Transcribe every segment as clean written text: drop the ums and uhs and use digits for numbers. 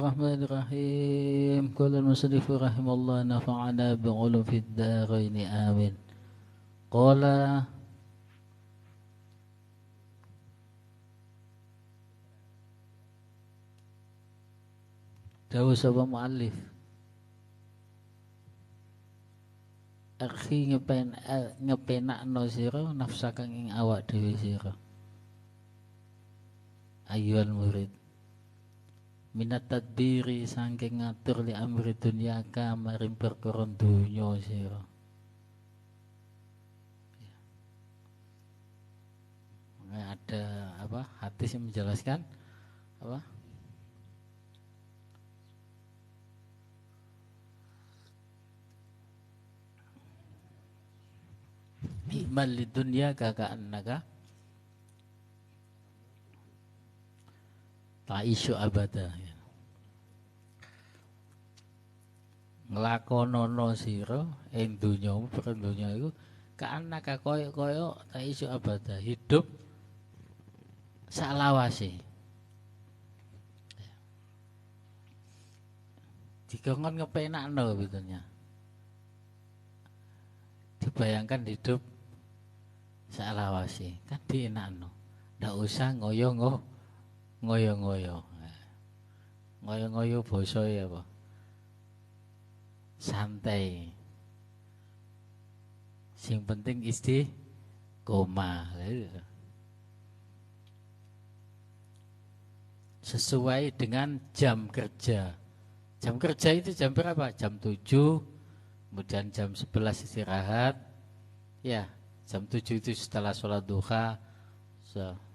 Bismillahirrahmanirrahim. Qala al-musannif rahimallahu nafa'ana bi'ulum fid dharain amin. Qala dawuh sapa muallif akhi ngepenakno sira nafsa kang ing awak dhewe sira ayyuhal murid minat tadbiri saking ngatur li amri dunyaka maring perkara donya sira. Ada apa hadis yang menjelaskan apa iman li dunya ka'annaka ta'isyu abada. Nglakonono sira ing donya perkara donya iku ka'annaka koyo ta'isyu abada, hidup salawase. Dikongkon ngepenakno betulnya. Dibayangkan hidup salawase kan dienakno. Ndak usah ngoyo-ngoyo. Ngoyo-ngoyo basa ya apa? Santai. Sing penting istiqomah. Sesuai dengan jam kerja. Jam kerja itu jam berapa? Jam 7, kemudian jam 11 istirahat. Ya, jam 7 itu setelah sholat duha,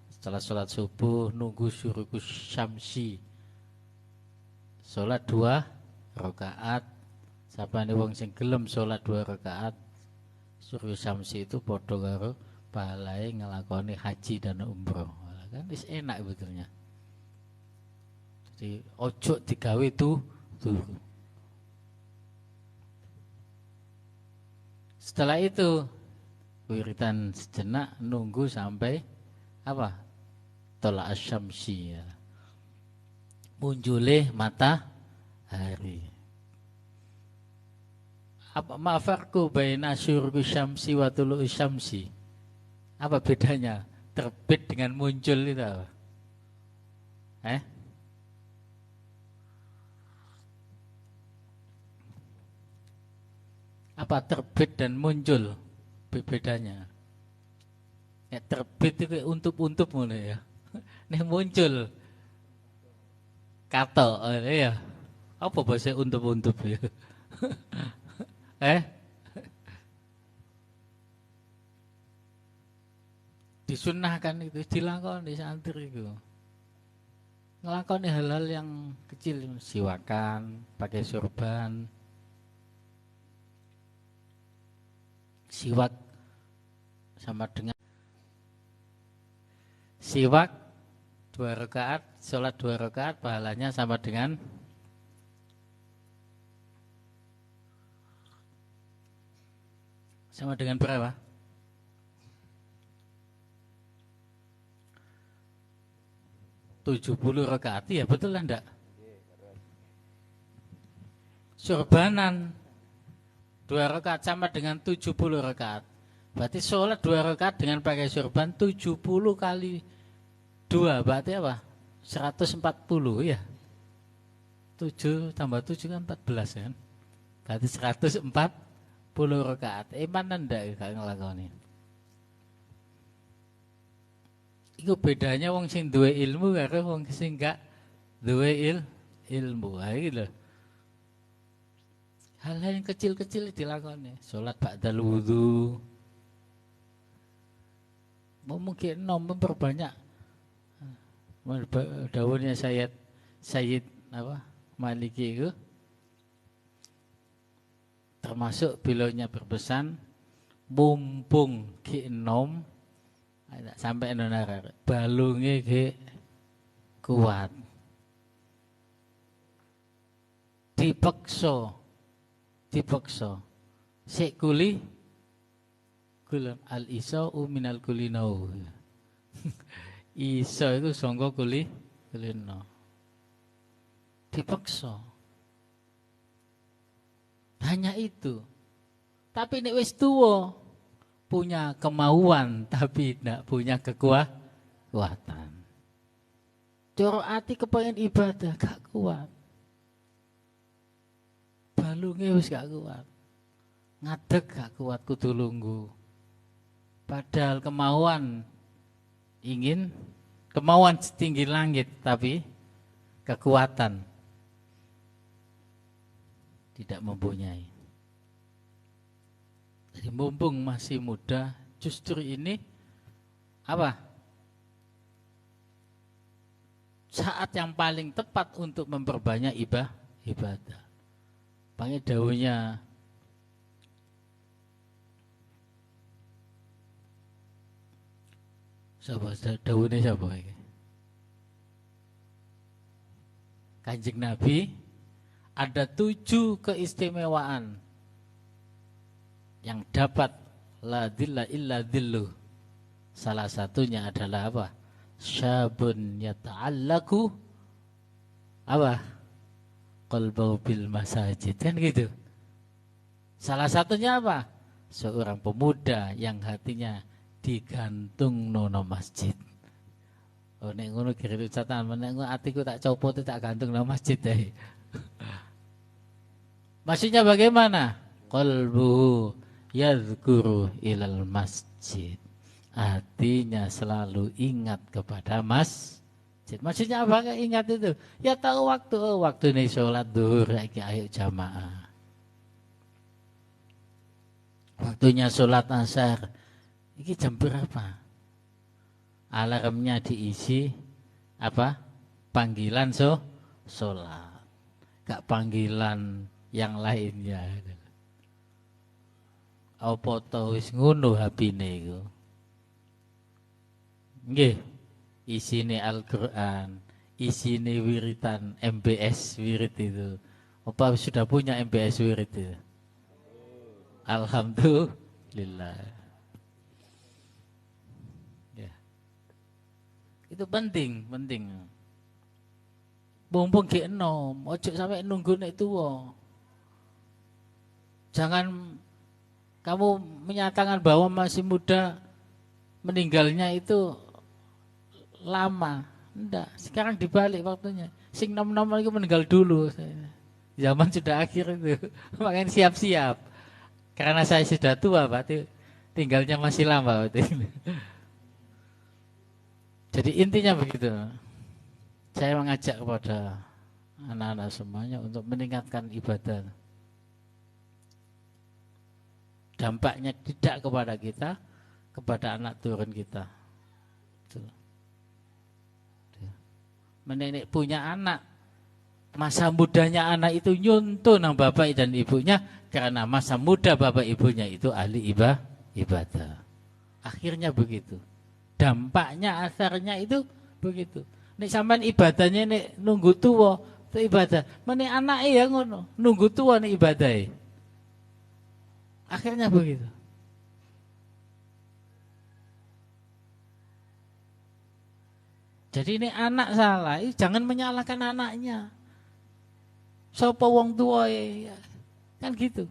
setelah sholat subuh, nunggu syurukus syamsi. Sholat 2 rakaat. Sapane wong sing gelem sholat 2 rakaat, syurukus syamsi itu padha karo pahalae ngelakoni haji dan umroh. Kan wis enak betulnya. Jadi ojo digawe tuh. Setelah itu wiritan sejenak nunggu sampai apa? Tolak asyamsi ya. Munculih matahari. Apa mafarku baina syuruqi syamsi wa tulu'i syamsi? Apa bedanya terbit dengan muncul itu apa? Apa terbit dan muncul bedanya? Ya, terbit itu untup-untup mulai ya. Nih muncul kato ya. Apa bahasa untup-untup ya? Disunahkan itu, dilakoni santri itu. Ngelakoni hal-hal yang kecil, siwakan, pakai sorban. Siwak sama dengan siwak 2 rakaat, sholat 2 rakaat pahalanya sama dengan berapa? 70 rakaat ya, betul lah enggak? Sorbanan 2 rakaat sama dengan 70 rakaat. Berarti sholat 2 rakaat dengan pakai sorban 70 kali 2 berarti apa? 140 ya. 7 tambah 7 kan 14 kan. Berarti 140 rakaat. Mana ndak gak ngelakoni. Iku bedanya wong sing duwe ilmu karo wong sing gak duwe ilmu. Ha iki lho. Hal-hal yang kecil-kecil dilakoni. Sholat ba'dal wudhu. Mungkin memperbanyak. Dawuhnya Sayyid apa? Maliki itu. Termasuk beliaunya berpesan. Mumpung ki enom. Sampai nonara. Balungnya ki kuat. Dipaksa. Sik kuli al-isa'u minal kulinau. Isa itu sangka kulino. dipaksa. Hanya itu. Tapi nek wis tuwa punya kemauan tapi tidak punya kekuatan. Coro ati kepengen ibadah gak kuat. Balunge wis gak kuat. Ngadeg gak kuat kudu lungguh. Padahal kemauan setinggi langit tapi kekuatan tidak mempunyai. Jadi mumpung masih muda, justru ini apa? Saat yang paling tepat untuk memperbanyak ibadah. Panggil dawuhnya dawuhnya siapa ini? Kanjeng Nabi ada 7 keistimewaan yang dapat la dhilla illa dhillu. Salah satunya adalah apa? Syabun yata'allaku apa? Qalbahu bil masajid, kan gitu. Salah satunya apa? Seorang pemuda yang hatinya digantung nono masjid. Oh nek ngono kira catatan, nek ngono atiku tak copot tak gantung nono masjid deh. Maksudnya bagaimana? Qalbuhu yadhkuru ilal masjid. Hatinya selalu ingat kepada masjid. Maksudnya apa ingat itu? Ya tahu waktu ini sholat duhur lagi ayo jamaah. Waktunya sholat asar. Ini jam berapa? Alarmnya diisi apa? Panggilan sholat. Gak panggilan yang lainnya. Apa to wis ngono hapine iku. Nggih, isine Al-Qur'an, isine wiritan MBS wirid itu. Apa sudah punya MBS wirid itu? Alhamdulillah. Ya. Itu penting. Mumpung ge enom, ojo sampai nunggu nek tuwa. Jangan kamu menyatakan bahwa masih muda, meninggalnya itu lama. Enggak, sekarang dibalik waktunya. Sing nom-nom itu meninggal dulu. Zaman sudah akhir itu. Makanya siap-siap. Karena saya sudah tua, berarti tinggalnya masih lama. Berarti. Jadi intinya begitu. Saya mengajak kepada anak-anak semuanya untuk meningkatkan ibadah. Dampaknya tidak kepada kita, kepada anak turun kita. Menenek punya anak, masa mudanya anak itu nyuntuh nang bapak dan ibunya, karena masa muda bapak ibunya itu ahli ibadah. Akhirnya begitu. Dampaknya, asarnya itu begitu. Nek sampean ibadahnya nek nunggu tua itu ibadah. Menek anake ya ngono, nunggu tua nek ibadahe. Akhirnya begitu. Jadi ini anak salah, jangan menyalahkan anaknya. Sapa wong tua ya. Kan gitu.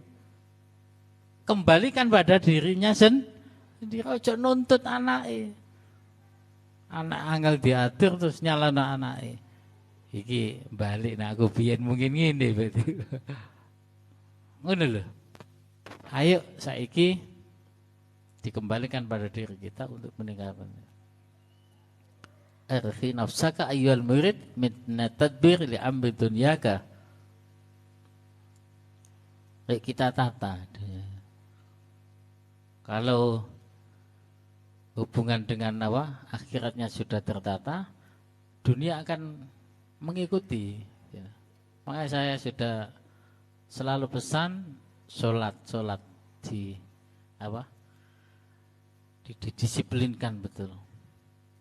Kembalikan pada dirinya sendiri, ojo nuntut anake. Anak angel diatur terus nyalahno anake. Iki balik nek aku biyen mungkin ngene berarti. Ngono lho. Ayo saiki dikembalikan pada diri kita untuk meninggalkan. Arfi nafsaka ayyuhal murid min tadbir li amri dunyaka. Kita tata. Kalau hubungan dengan akhiratnya sudah tertata, dunia akan mengikuti. Ya. Makanya saya sudah selalu pesan sholat didisiplinkan betul,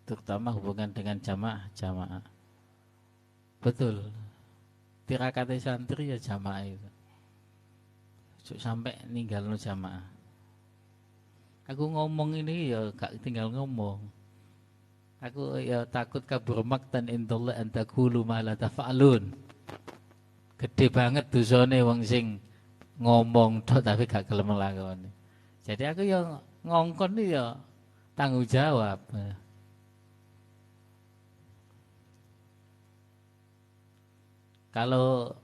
terutama hubungan dengan jamaah. Betul, tirakate santri ya jamaah itu, sampai ninggal jamaah. Aku ngomong ini ya gak tinggal ngomong. Aku ya takut kabur maktan indallah an taqulu ma la taf'alun. Gede banget dosane wong sing ngomong tok tapi gak gelem nglakoni. Jadi aku ya ngongkon ya tanggung jawab. Kalau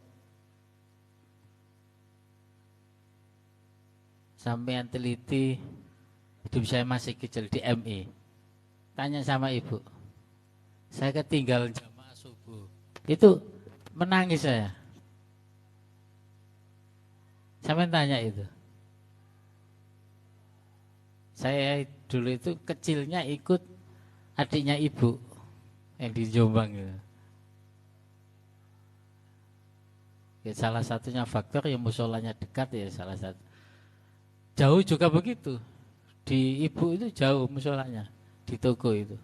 sampean teliti hidup saya masih kecil di MI, tanya sama ibu, saya ketinggalan jamaah subuh, itu menangis saya. Sampean tanya itu. Saya dulu itu kecilnya ikut adiknya ibu yang di Jombang gitu. Ya, salah satunya faktor yang musolanya dekat ya salah satu. Jauh juga begitu. Di ibu itu jauh musolanya di toko itu.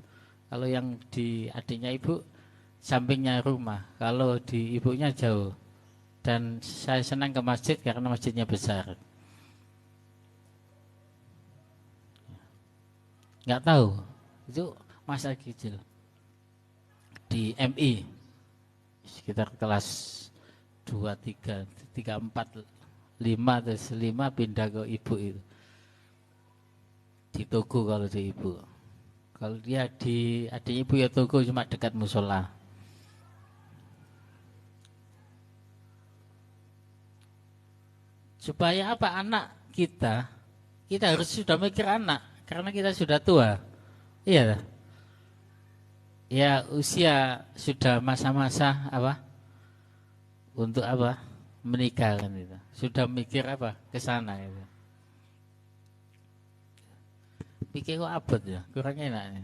Kalau yang di adiknya ibu sampingnya rumah. Kalau di ibunya jauh. Dan saya senang ke masjid karena masjidnya besar. Nggak tahu itu masa kecil di MI sekitar kelas 2, 3, 3, 4, 5 terus 5 pindah ke ibu itu di toko. Kalau di ibu, kalau dia di adik ibu ya toko cuma dekat musola. Supaya apa, anak kita harus sudah mikir anak karena kita sudah tua. Iya, ya usia sudah masa-masa apa untuk apa menikah kan itu. Sudah mikir apa ke sana itu. Pikir kok abot ya, kurang enak.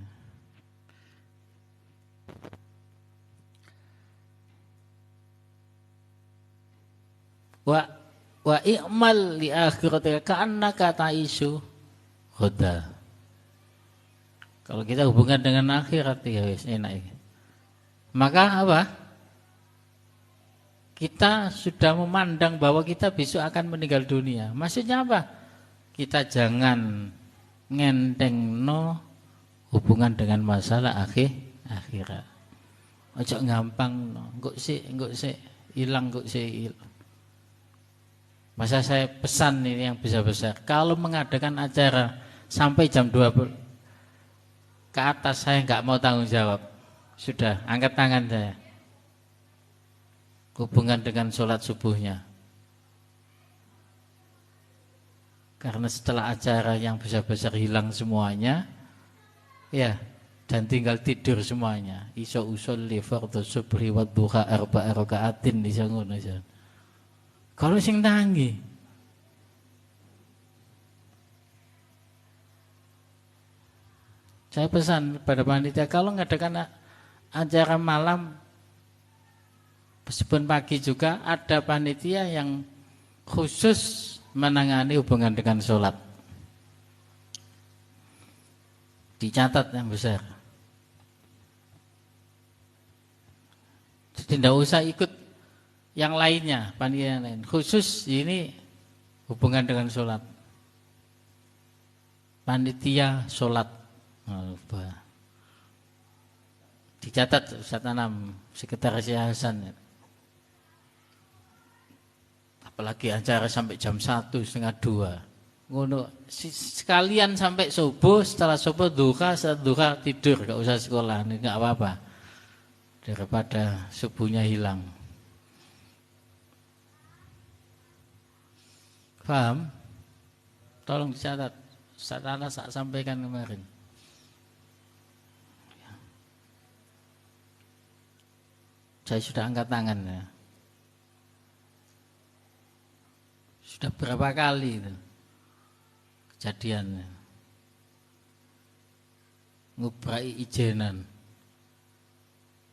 Wa i'mal li akhiratika ka'annaka ta'isu ghadan. Kalau kita hubungan dengan akhirat ya wis enak ini. Maka apa? Kita sudah memandang bahwa kita besok akan meninggal dunia. Maksudnya apa? Kita jangan ngentengno hubungan dengan masalah akhirat. Ojo gampang engko sik hilang kok sik. Masa saya pesan ini yang besar-besar. Kalau mengadakan acara sampai jam 20 ke atas saya nggak mau tanggung jawab. Sudah, angkat tangan saya. Hubungan dengan sholat subuhnya. Karena setelah acara yang besar-besar hilang semuanya, ya, dan tinggal tidur semuanya. Iso usolli fardhu subhi wa duha arba'a raka'atin di ngono. Kalau sing tangi, saya pesan pada panitia kalau ngadakan acara malam, meskipun pagi juga ada panitia yang khusus menangani hubungan dengan sholat. Dicatat yang besar. Jadi tidak usah ikut yang lainnya, panitia yang lain. Khusus ini hubungan dengan sholat. Panitia sholat. Dicatat Ustaz Anam, Sekretaris Yayasan. Apalagi acara sampai jam 1:30. Ngono sekalian sampai subuh, setelah subuh duha, setelah duha tidur, gak usah sekolah, ini gak apa-apa. Daripada subuhnya hilang. Paham? Tolong dicatat. Saya sampaikan kemarin. Saya sudah angkat tangan ya. Sudah berapa kali itu kejadiannya. Ngubrai ijenan.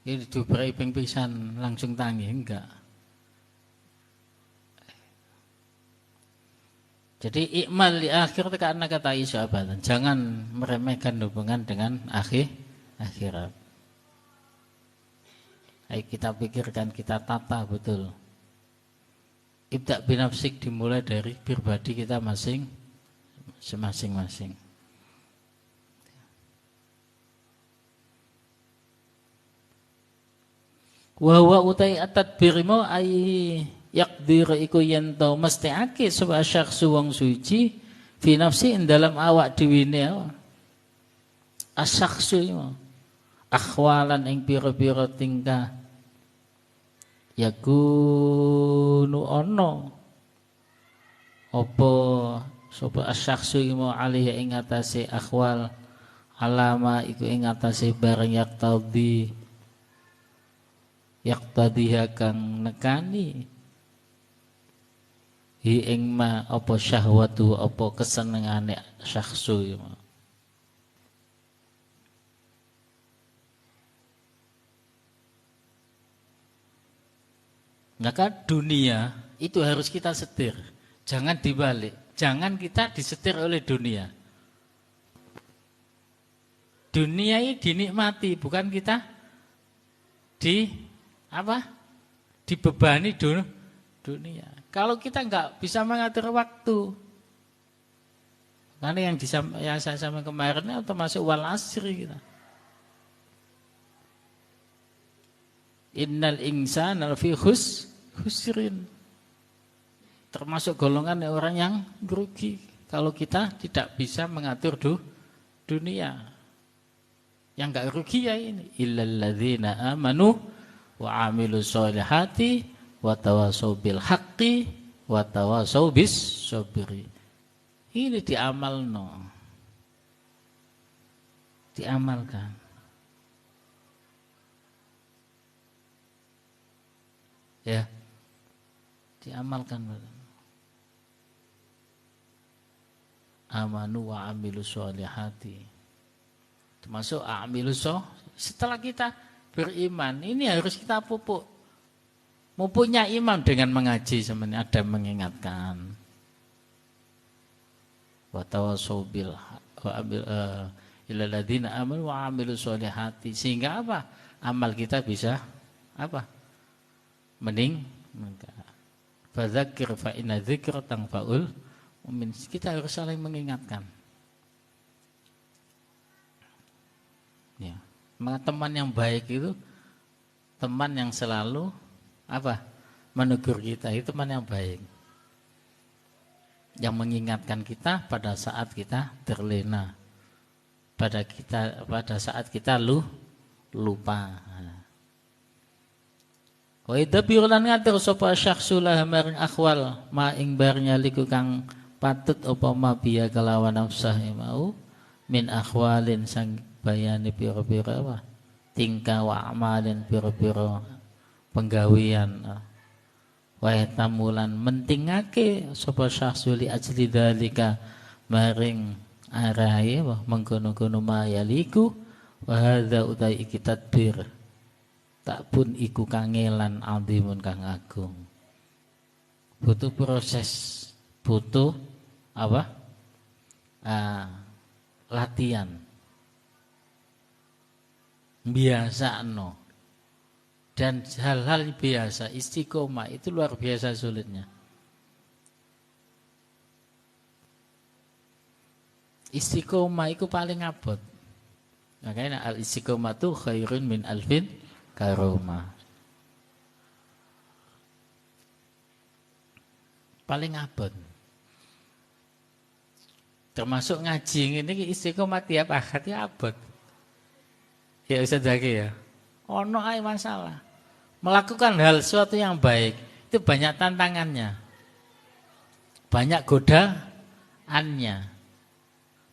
Ini dibrai ping-pisan langsung tangi, enggak. Jadi ikmal di akhir karena kata isyabat. Jangan meremehkan hubungan dengan akhirat. Ayo kita pikirkan, kita tata betul. Ibda' binafsik dimulai dari pribadi kita masing-masing. Wa huwa utai at-tadbir mau ai yaqdir iku yen to mestiake sapa syakhsu wong suci fi nafsi ing dalam awak dhewe ne asyakhsu mau akhwalan ing pira-pira tingkah yakunu ono apa sapa asyakhsu mau alih ing atase akhwal alama iku ing atase barang yaktadiha kang nekani hi ing ma apa syahwatu apa kesenengane syakhsu iku. Maka dunia itu harus kita setir, jangan dibalik, jangan kita disetir oleh dunia. Dunia ini dinikmati, bukan kita dibebani dunia. Kalau kita nggak bisa mengatur waktu, karena yang saya sampaikan kemarin itu termasuk wal asri kita. Innal insana lafi khusrin. Termasuk golongan orang yang rugi kalau kita tidak bisa mengatur dunia. Yang enggak rugi ya ini illal ladzina amanu wa amilus solihati wa tawasau bil haqqi wa tawasau bis sabri. Ini diamalkan. Ya. Diamalkan. Amanu wa amilus solihati. Termasuk amilus setelah kita beriman, ini harus kita pupuk. Mempunya iman dengan mengaji sebenarnya ada mengingatkan. Wa tawasau bil ilal ladzina amanu wa amilus solihati. Sehingga apa? Amal kita bisa apa? Fadzakir fa inna dzikra tanfa'ul mu'min. Kita harus saling mengingatkan. Ya. Maka teman yang baik itu teman yang selalu apa? Menegur kita, itu teman yang baik. Yang mengingatkan kita pada saat kita terlena. Pada saat kita lupa. Wa idza biulan ngatur sapa syakhsu lah maring akhwal ma ing barnya liku kang patut apa ma biya kelawan nafsah mau min akhwalin sang bayani pira-pira apa tingkah wa amalin pira-pira penggawean wa tamulan mentingake sapa syakhsu li ajli dalika maring arahe mengkono-kono ma yaliku wa hadza utai iki tadbir tak pun iku kangelan azimun kang agung. Butuh proses, butuh apa? Latihan. Biasa no. Dan hal-hal biasa istiqomah itu luar biasa sulitnya. Istiqomah itu paling abot. Makanya al istiqomah itu khairun min alfin karomah. Paling abot. Termasuk ngaji ini istiqomah tiap akad ya abot. Ya Ustaz Zaki ya. Ono ae masalah. Melakukan hal sesuatu yang baik itu banyak tantangannya. Banyak godaannya.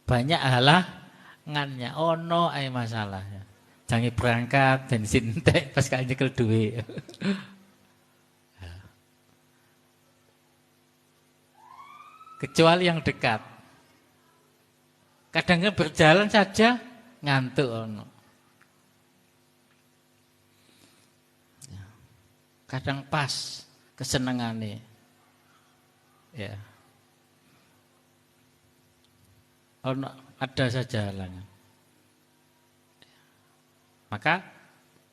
Banyak halangannya. Ono ae masalahnya. Jangan berangkat bensin entek pas kali nyekel duit. Kecuali yang dekat. Kadang berjalan saja ngantuk ono. Kadang pas kesenengane. Ya. Ono ada saja halangan. Maka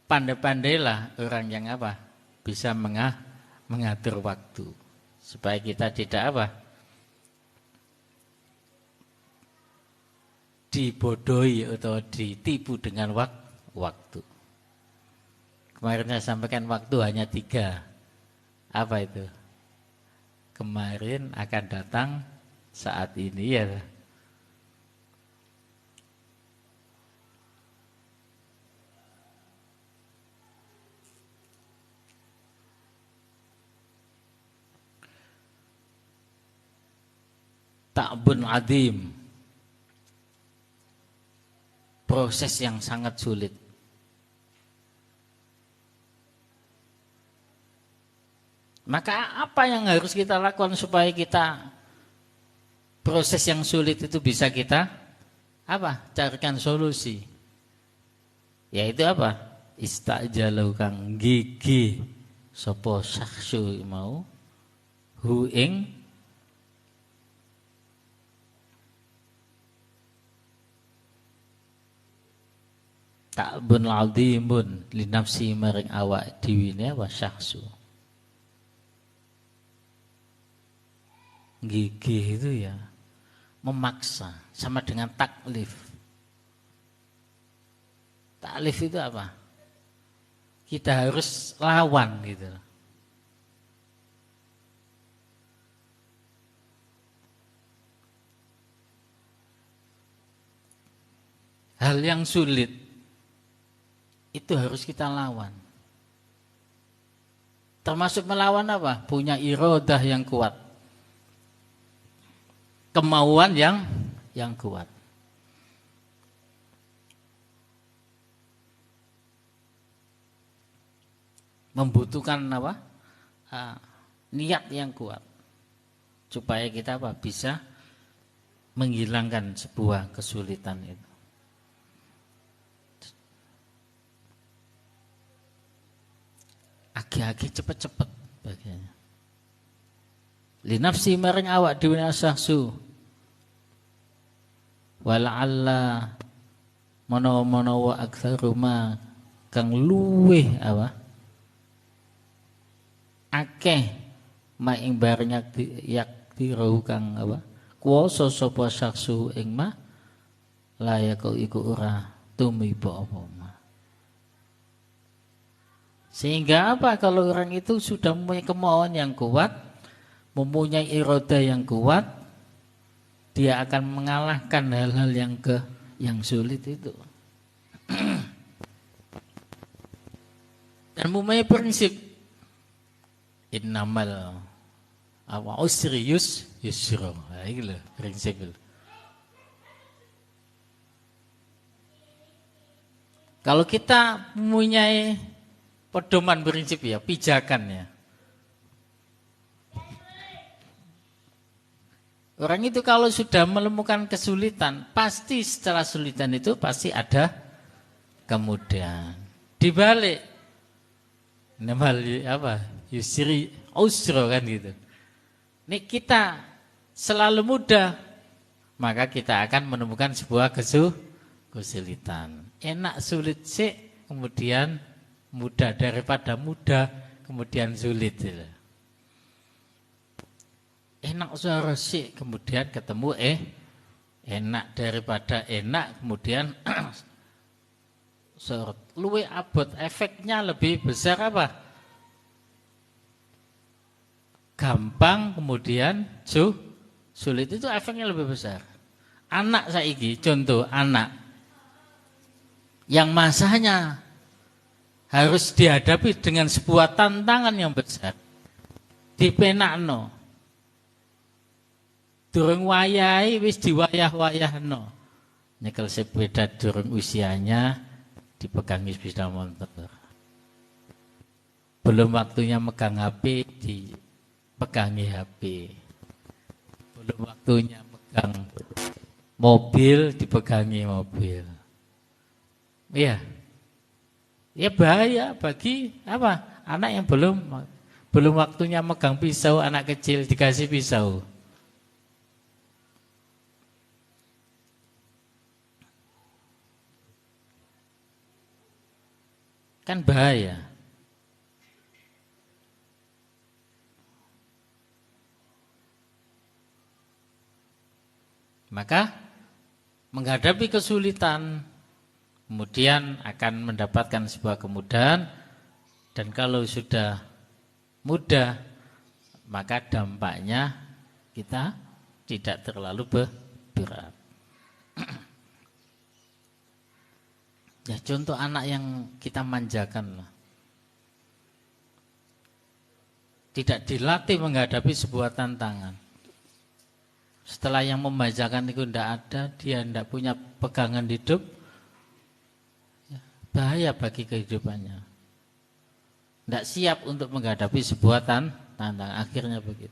pandai-pandailah orang yang apa? Bisa mengatur waktu. Supaya kita tidak apa? Dibodohi atau ditipu dengan waktu. Kemarin saya sampaikan waktu hanya 3. Apa itu? Kemarin akan datang saat ini ya. Ta'bun adim. Proses yang sangat sulit. Maka apa yang harus kita lakukan supaya kita proses yang sulit itu bisa kita carikan solusi. Yaitu apa? Istajalu kang gigi sapa sakhsu mau hu ing ta'bun aldimun li nafsi maring awak diwine wa sakhsu. Gigih itu ya memaksa, sama dengan taklif. Taklif itu apa? Kita harus lawan gitu. Hal yang sulit itu harus kita lawan. Termasuk melawan apa? Punya iradah yang kuat. Kemauan yang kuat. Membutuhkan apa? Niat yang kuat. Supaya kita bisa menghilangkan sebuah kesulitan itu. Agi-agi cepet-cepet bagiannya. Linafsi maring awak dhewe asahsu wala'alla mono-mono wa aktsaru ma kang luweh akeh ma ing bareng yakti roh kang kuwasa sapa saksu ing ma layak iku ora tumiba apa ma. Sehingga kalau orang itu sudah mempunyai kemauan yang kuat, mempunyai iroda yang kuat, dia akan mengalahkan hal-hal yang sulit itu. Dan mempunyai prinsip innamal usri yusra. Nah, ini loh prinsip itu. Kalau kita mempunyai pedoman prinsip ya, pijakan ya. Orang itu kalau sudah menemukan kesulitan, pasti setelah kesulitan itu pasti ada kemudahan. Dibalik, namal yusri usra kan gitu. Ini kita selalu mudah, maka kita akan menemukan sebuah kesulitan. Enak sulit sih, kemudian mudah, daripada mudah kemudian sulit. Enak suara sih, kemudian ketemu enak, daripada enak kemudian sorot. Luwe abot, efeknya lebih besar apa? Gampang kemudian sulit, itu efeknya lebih besar. Anak saiki, contoh anak yang masanya harus dihadapi dengan sebuah tantangan yang besar. Dipenakno. Durung wayahe wis diwayah-wayahno. Nyekel sepeda durung usianya dipegangi sepeda motor. Belum waktunya megang HP dipegangi HP. Belum waktunya megang mobil dipegangi mobil. Iya. Ya bahaya bagi anak yang belum waktunya megang pisau, anak kecil dikasih pisau. Kan bahaya. Maka menghadapi kesulitan kemudian akan mendapatkan sebuah kemudahan, Dan kalau sudah mudah, maka dampaknya kita tidak terlalu berat. Ya contoh anak yang kita manjakan lah. Tidak dilatih menghadapi sebuah tantangan. Setelah yang memanjakan itu tidak ada, dia tidak punya pegangan hidup, ya, bahaya bagi kehidupannya. Tidak siap untuk menghadapi sebuah tantangan, akhirnya begitu.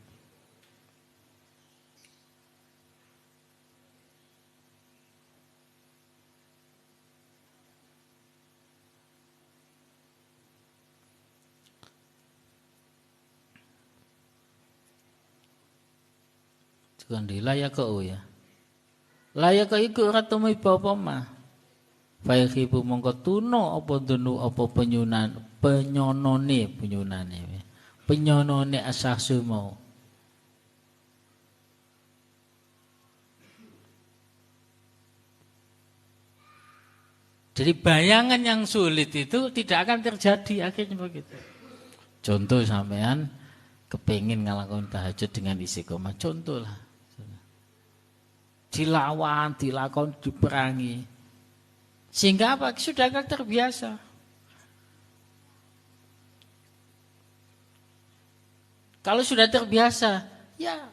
Kandi layak kau ya, layak kau ikut ratumai bapa mah. Faihibu mongko tuno apa dunu apa penyonone asahsu mau. Jadi bayangan yang sulit itu tidak akan terjadi, akhirnya begitu. Contoh sampean kepengin ngelakuin tahajud dengan istiqomah, contoh lah. Dilawan, dilakon, diperangi. Sehingga apa? Sudah agak terbiasa. Kalau sudah terbiasa, ya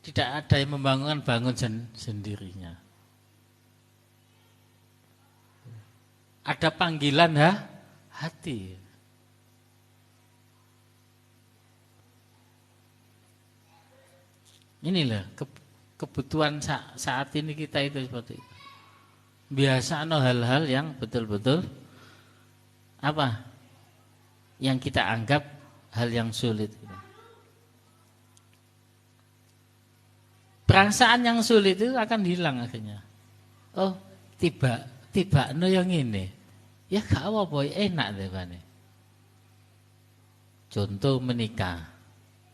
tidak ada yang bangun sendirinya. Ada panggilan hati. Inilah kebutuhan saat ini kita itu seperti itu. Biasa hal-hal yang betul-betul apa? Yang kita anggap hal yang sulit. Perasaan yang sulit itu akan hilang akhirnya. Oh, tiba yang ini. Ya gak apa-apa, enak deh bane. Contoh menikah.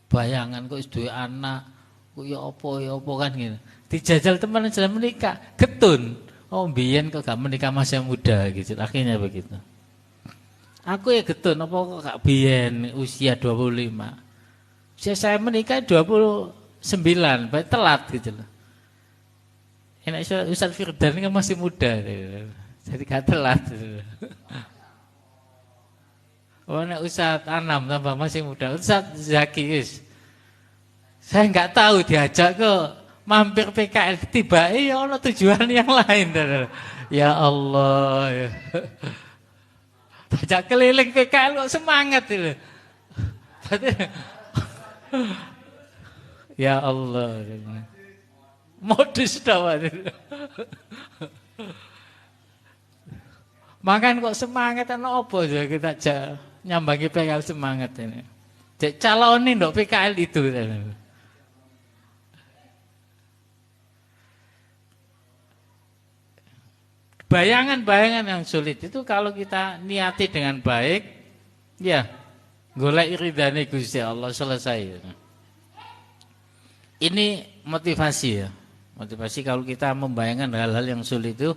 Bayangan kok duwe anak, kok ya apa kan gitu. Dijajal teman sudah menikah, getun. Oh, mbiyen kok gak menikah masih muda gitu. Akhirnya begitu. Aku ya getun apa kok gak biyen usia 25. Usia saya menikah 29, baik telat gitu loh. Enak Ustaz Firdan kan masih muda gitu. Jadi gak telat gitu. Oh, nek Ustaz Anam tambah masih muda. Ustaz Zaki saya nggak tahu diajak ke mampir PKL tiba ya Allah tujuan yang lain. Ya Allah ya. Ajak keliling PKL kok semangat itu. Ya Allah. Modus dawat. Makan kok semangat ana apa aja kita nyambangi PKL semangat ini. Cek calonin ndok PKL itu. Bayangan-bayangan yang sulit itu kalau kita niati dengan baik, ya golek ridane Gusti Allah selesai. Ini motivasi ya. Motivasi kalau kita membayangkan hal-hal yang sulit itu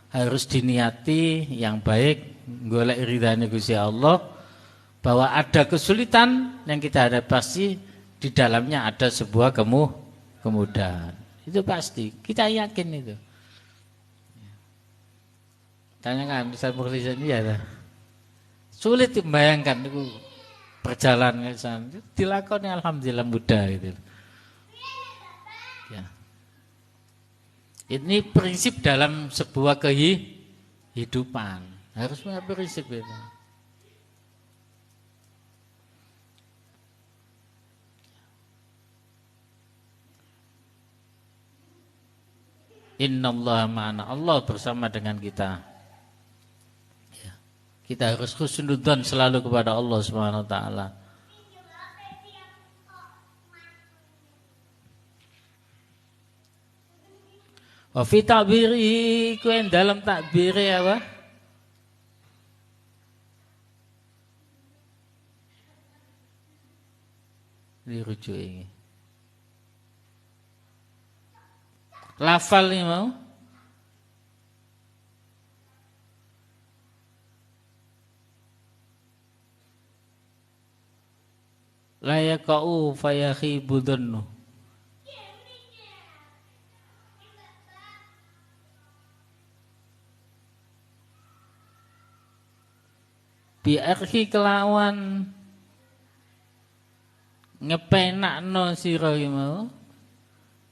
harus diniati yang baik, golek ridane Gusti Allah, bahwa ada kesulitan yang kita hadapi pasti di dalamnya ada sebuah kemudahan. Itu pasti, kita yakin itu. Tanyakan Ustaz Mukhlisin ya. Sulit membayangkan itu perjalanan ke sana. Dilakoni alhamdulillah mudah gitu. Ya. Ini prinsip dalam sebuah kehidupan. Harus punya prinsip itu. Innallaha ma'ana, Allah bersama dengan kita. Ya. Kita harus husnudzon selalu kepada Allah Subhanahu wa taala. Wa fi ta'biri ku dalam takbiri apa? Dirujuk ini. Lafal ini mau? la yaqau fayakhibu dhannu. Biarki kelawan ngepenakno sira mau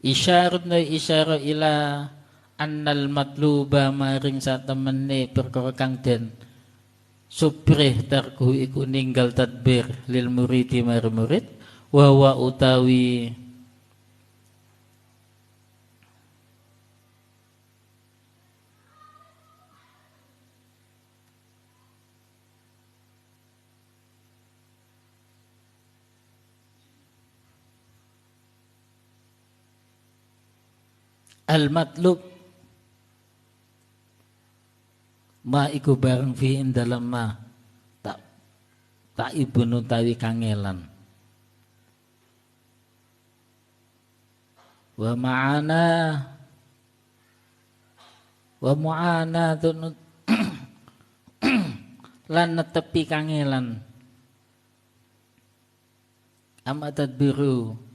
isyarat ila annal matluba maring satemene perkara kang den subrih tarku iku ninggal tadbir lil muridi mar murid wa utawi al matlub ma iku bareng fi dalam ma tak ibnu tawi kangelan wa mu'ana tunut lan netepi kangelan ama tadbiru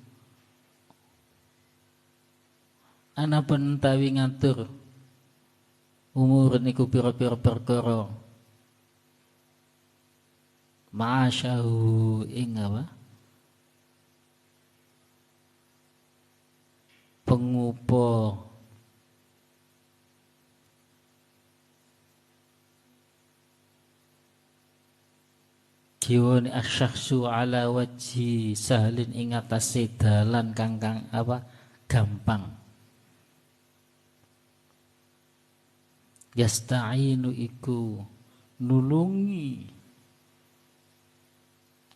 ana tawi ngatur umur niku pira-pira perkara ma'asyahu ing apa pengupa jiwane asyakhsu ala wajhi sahlin ing atase dalan kang apa gampang yasta'inu iku nulungi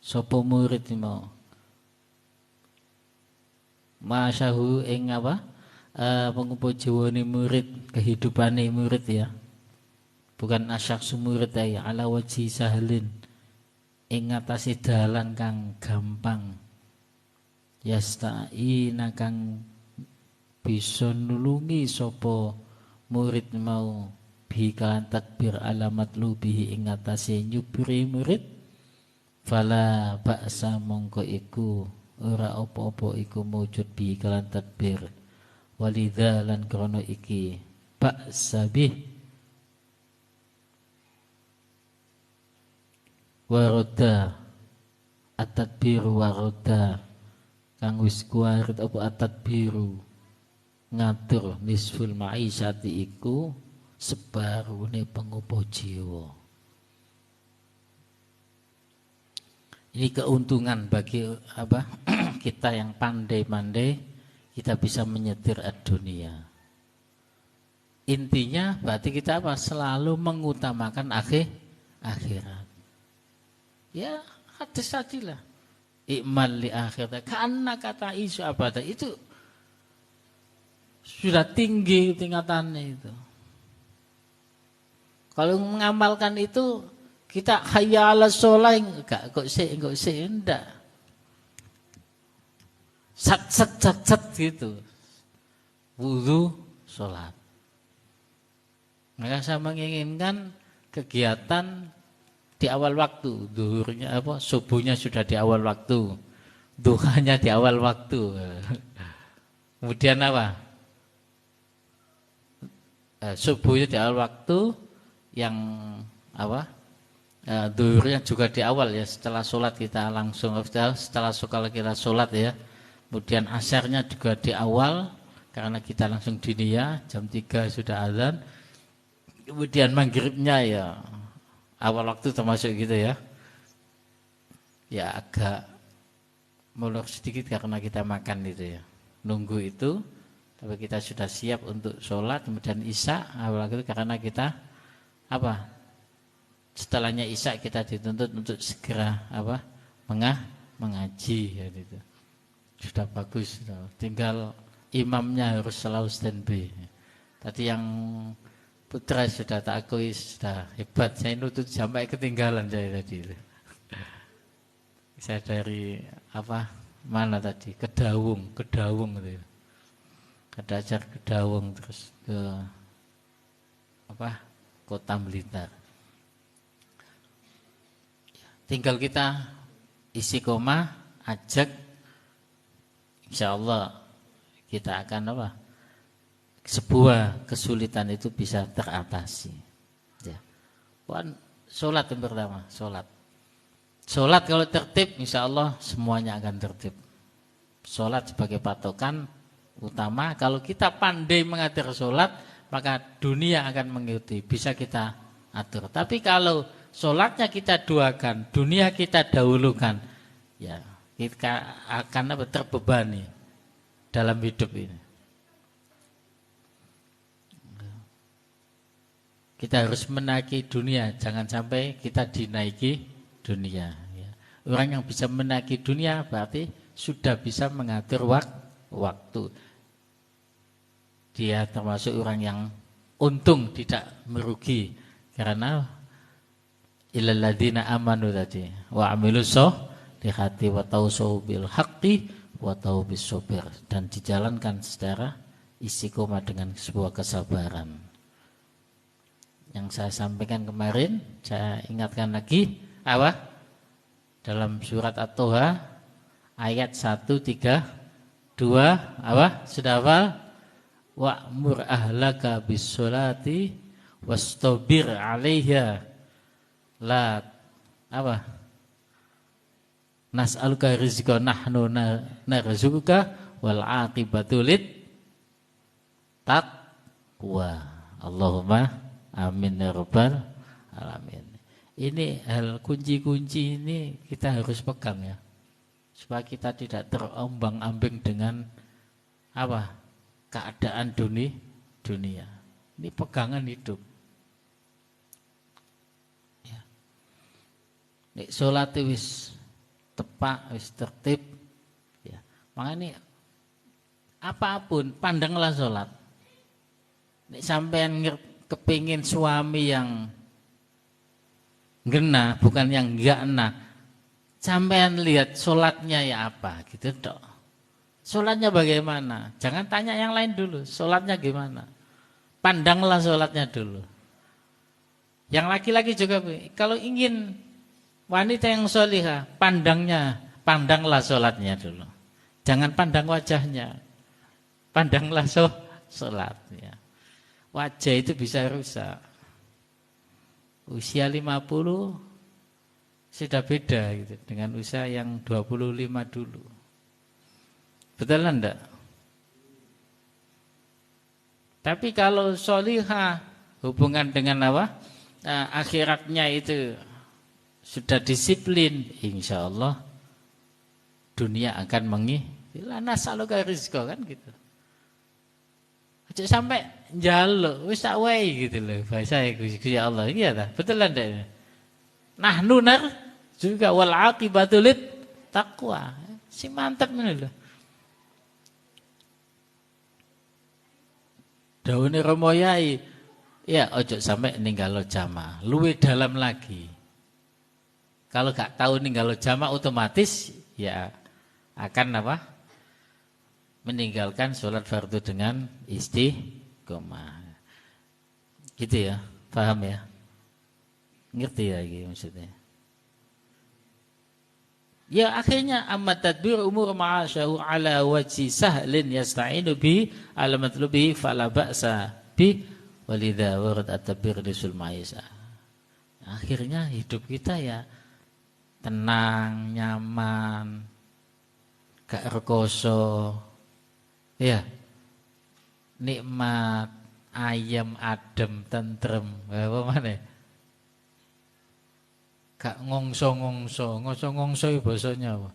sapa murid mau masyahu ing apa pengupa jiwane murid kehidupane murid ya bukan asyaksu murid ya ala wajhi sahlin ing atase dalan kang gampang yasta'ina kang bisa nulungi sapa murid mau bikalan tadbir alamat lubihi ing atase nyupiri murid fala ba'sa mongko iku ora apa-apa iku mujud bikalan tadbir walidza lan krana iki ba'sa bih waroda at-tadbiru waroda kang wis kuwarit apa at-tadbiru ngatur nisful ma'isyati iku sebarune pengupa jiwa. Ini keuntungan bagi apa kita yang pandai-pandai kita bisa menyetir dunia. Intinya berarti kita apa selalu mengutamakan akhirat. Ya hadis tadilah ikmal li akhirat karena kata isu abada itu sudah tinggi tingkatannya itu. Kalau mengamalkan itu kita hayya 'alas shalah enggak kok sih enggak. Sat gitu. Wudu salat. Maka saya menginginkan kegiatan di awal waktu, zuhurnya apa? Subuhnya sudah di awal waktu. Duhanya di awal waktu. Kemudian apa? Subuhnya di awal waktu, yang apa zuhurnya juga di awal ya setelah sholat kita langsung setelah kita sholat ya kemudian asarnya juga di awal karena kita langsung diniyah jam 3 sudah azan kemudian maghribnya ya awal waktu termasuk gitu ya agak molor sedikit karena kita makan itu ya nunggu itu tapi kita sudah siap untuk sholat kemudian isya awal waktu karena kita apa setelahnya isya kita dituntut untuk segera apa mengaji ya gitu sudah bagus tinggal imamnya harus selalu standby tadi yang putra sudah tak akui sudah hebat saya nutut sampai ketinggalan saya tadi saya dari apa mana tadi Kedawung gitu ya. Ada ajar Kedawung terus ke apa Kota Blitar. Tinggal kita istiqomah ajak, insya Allah kita akan apa? Sebuah kesulitan itu bisa teratasi. Ya. Sholat yang pertama, sholat. Sholat kalau tertib, insya Allah semuanya akan tertib. Sholat sebagai patokan utama. Kalau kita pandai mengatur sholat, maka dunia akan mengikuti. Bisa kita atur. Tapi kalau sholatnya kita duakan, dunia kita dahulukan, ya kita akan apa, terbebani dalam hidup ini. Kita harus menaiki dunia, jangan sampai kita dinaiki dunia. Ya. Orang yang bisa menaiki dunia berarti sudah bisa mengatur waktu. Dia termasuk orang yang untung, tidak merugi, karena illal ladzina amanu tadi wa amilus solihati wa tausau bil haqqi wa tau bis sabir, dan dijalankan secara istiqomah dengan sebuah kesabaran. Yang saya sampaikan kemarin, saya ingatkan lagi apa? Dalam surat At-Toha ayat 132 apa? Sudah hafal? Wa'mur ahlaka bis sholati wastabir 'alaiha la apa? Nas'aluka rizqa nahnu narzuquka wal 'aqibatu lit taqwa. Allahumma amin ya rabbal alamin. Ini hal kunci-kunci ini kita harus pegang ya, supaya kita tidak terombang-ambing dengan apa? Keadaan dunia. Ini pegangan hidup. Ya. Nek sholat wis tepak, wis tertib. Ya. Makanya apapun pandanglah sholat. Nek sampean kepingin suami yang ngena, bukan yang enggak enak, sampean lihat sholatnya ya apa gitu dok. Sholatnya bagaimana? Jangan tanya yang lain dulu. Sholatnya gimana? Pandanglah sholatnya dulu. Yang laki-laki juga, kalau ingin wanita yang sholihah, pandanglah sholatnya dulu. Jangan pandang wajahnya. Pandanglah sholatnya. Wajah itu bisa rusak. Usia 50 sudah beda gitu dengan usia yang 25 dulu. Betul enggak? Tapi kalau sholihah, hubungan dengan apa? Akhiratnya itu sudah disiplin, insya Allah dunia akan mengikuti. Nas'aluka rizqa kan gitu. Aja sampai njaluk wis tak wae gitu loh bahasa Gusti Allah. Iya ta? Betul enggak? Nahnu nar juga wal aqibatu lit taqwa. Si mantap ini loh. Daune Romo Yai, ya ojo sampai ninggalo jamaah, luwih dalam lagi. Kalau gak tahu ninggalo jamaah otomatis ya akan apa? Meninggalkan sholat fardu dengan istiqomah. Gitu ya, paham ya? Ngerti ya gitu maksudnya. Ya akhirnya amat tadbir umur ma'asyahu ala wajhi sahlin yasta'inu bi ala matlubi fala ba'sa bi walidha warad at-tabir lisul ma'isa. Akhirnya hidup kita ya tenang, nyaman, gak rekoso, ya nikmat, ayam, adem, tentrem, apa mana? Gak ngongso itu bahasanya apa?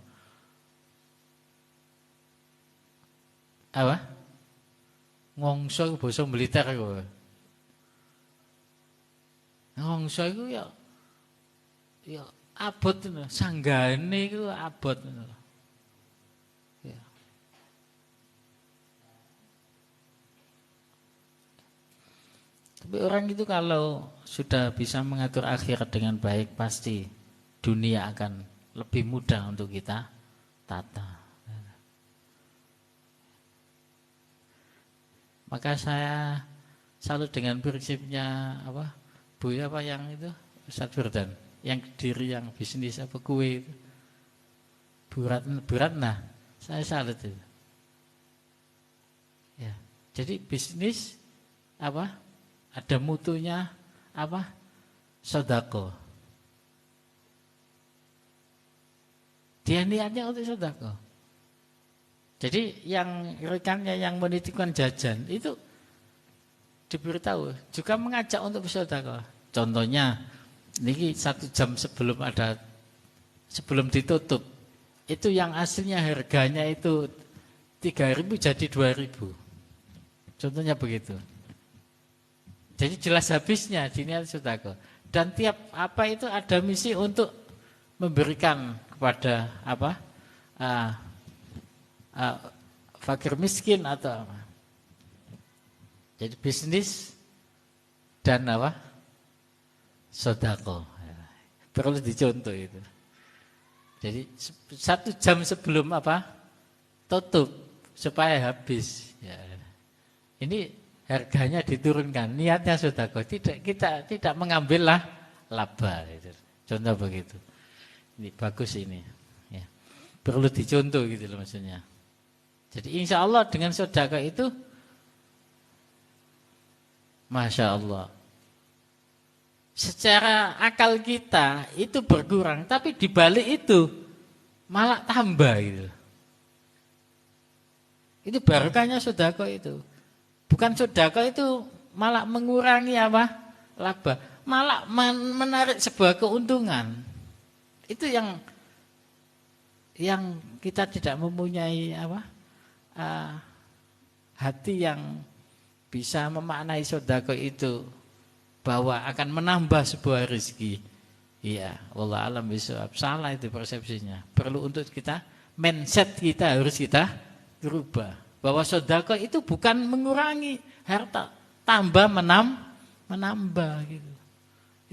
Apa? Ngongso itu bahasa militer itu. Ngongso itu ya abot itu, sanggane itu abot itu. Ya. Tapi orang itu kalau sudah bisa mengatur akhirat dengan baik, pasti dunia akan lebih mudah untuk kita tata. Maka saya selalu dengan prinsipnya apa? Buya apa yang itu? Ustaz Firdan, yang Kediri, yang bisnis apa kue itu. Buratna. Saya salut itu. Ya. Jadi bisnis apa? Ada mutunya apa? Sodako. Dia niatnya untuk sodako. Jadi yang rekannya yang menitipkan jajan itu diberitahu juga mengajak untuk bersedekah. Contohnya, ini 1 jam sebelum ditutup, itu yang aslinya harganya itu 3.000 jadi 2.000. Contohnya begitu. Jadi jelas habisnya di niat sedekah. Dan tiap apa itu ada misi untuk memberikan kepada apa fakir miskin atau apa. Jadi bisnis dan apa? Sodako. Perlu dicontoh itu. Jadi 1 jam sebelum apa? Tutup supaya habis. Ya. Ini harganya diturunkan. Niatnya sodako. Kita tidak mengambil laba. Itu. Contoh begitu. Ini bagus ini. Ya. Perlu dicontoh gitu loh maksudnya. Jadi insya Allah dengan sodako itu Masya Allah. Secara akal kita itu berkurang, tapi dibalik itu malah tambah gitu. Itu barokahnya sodako itu. Bukan sodako itu malah mengurangi apa? Laba. Malah menarik sebuah keuntungan. Itu yang kita tidak mempunyai apa? Hati yang bisa memaknai sodako itu bahwa akan menambah sebuah rezeki. Iya, wallah alam bisawab. Salah itu persepsinya. Perlu untuk kita, mindset kita harus kita berubah. Bahwa sodako itu bukan mengurangi harta, tambah menambah gitu.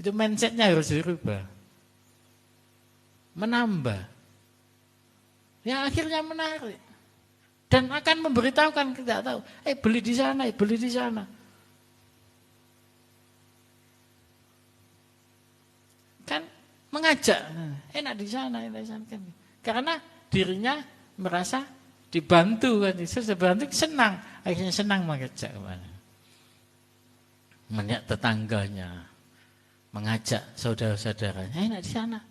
Itu mindsetnya harus dirubah. Menambah. Yang akhirnya menarik. Dan akan memberitahukan kita tahu, beli di sana, beli di sana. Kan mengajak, enak di sana, enak di sana. Karena dirinya merasa dibantu kan, dibantu senang, akhirnya senang mengajak kemana. Mengajak tetangganya, mengajak saudara-saudaranya, enak di sana.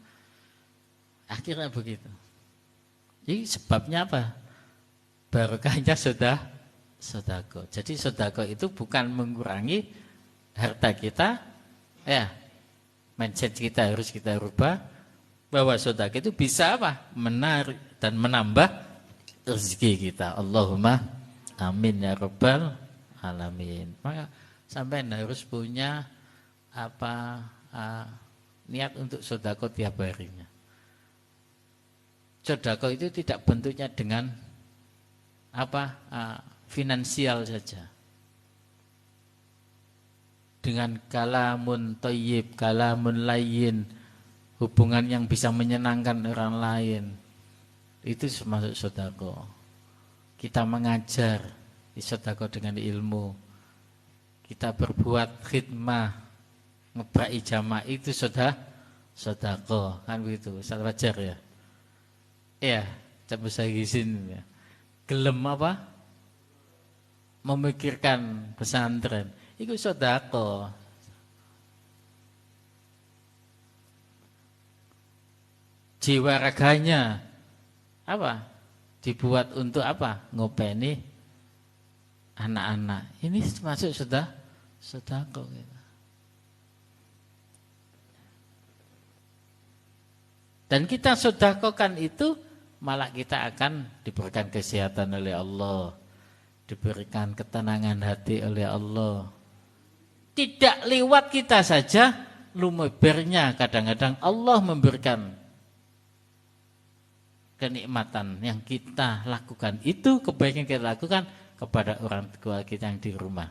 Akhirnya begitu. Jadi sebabnya apa? Barokahnya sodako. Jadi sodako itu bukan mengurangi harta kita, ya mindset kita harus kita rubah bahwa sodako itu bisa apa? Menarik dan menambah rezeki kita. Allahumma amin ya rabbal alamin. Maka sampai harus punya apa niat untuk sodako tiap harinya. Sodako itu tidak bentuknya dengan finansial saja. Dengan kalamun thayyib, kalamun layyin, hubungan yang bisa menyenangkan orang lain. Itu termasuk sedekah. Kita mengajar, sedekah dengan ilmu. Kita berbuat khidmah, ngebrai jamaah itu sedekah. Kan begitu, Ustaz Fajar ya. Iya, coba saya izin ya. Gelem apa? Memikirkan pesantren. Itu sodako. Jiwa raganya apa? Dibuat untuk apa? Ngopeni anak-anak. Ini termasuk sodako. Dan kita sodakokan itu malah kita akan diberikan kesehatan oleh Allah, diberikan ketenangan hati oleh Allah. Tidak lewat kita saja, lumebernya kadang-kadang Allah memberikan kenikmatan yang kita lakukan. Itu kebaikan kita lakukan kepada orang tua kita yang di rumah.